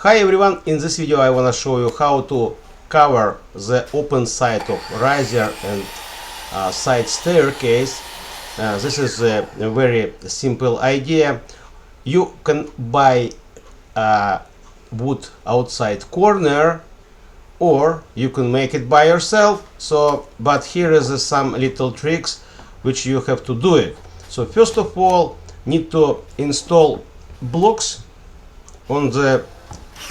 Hi everyone, in this video I want to show you how to cover the open side of riser and side staircase. This is a very simple idea. You can buy wood outside corner, or you can make it by yourself. But here is some little tricks which you have to do it. So first of all, need to install blocks on the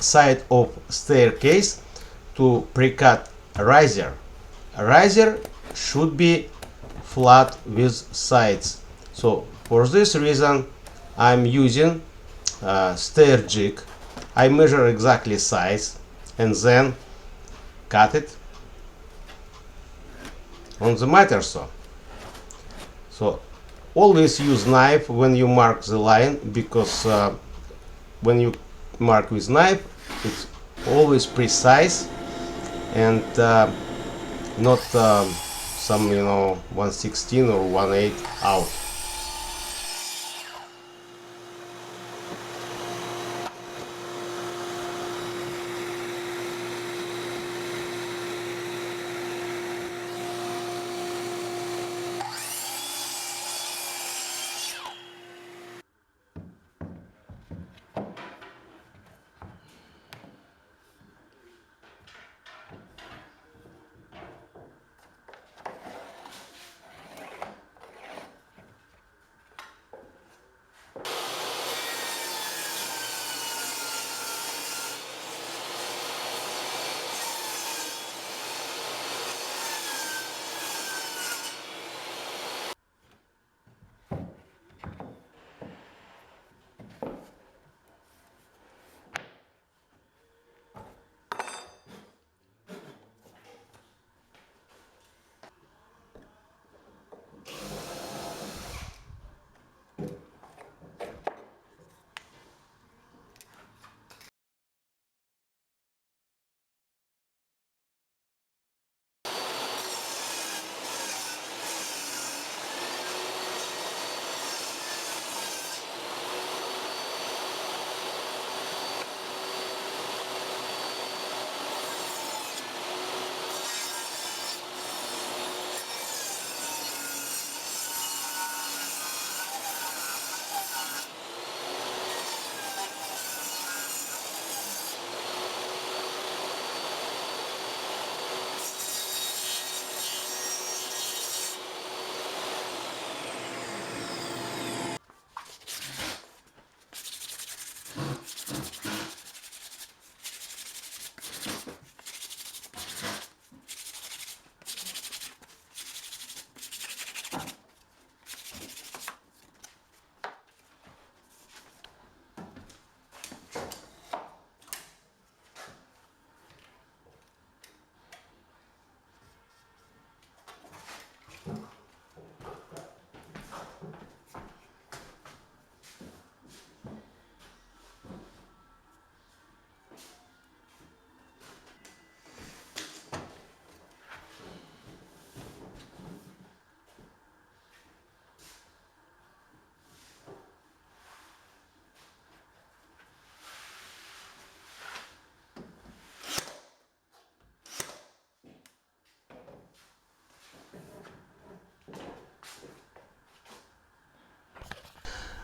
side of staircase to pre-cut a riser. A riser should be flat with sides. So for this reason I'm using stair jig. I measure exactly size and then cut it on the miter saw. So always use knife when you mark the line, because when you mark with knife it's always precise and not some 1/16 or 1/8 out.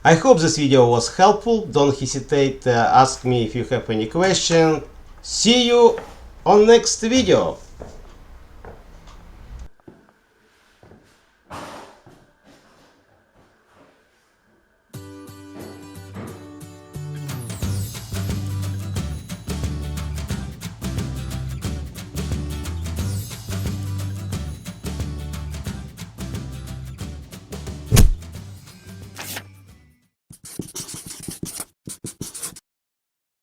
I hope this video was helpful. Don't hesitate to ask me if you have any question. See you on next video.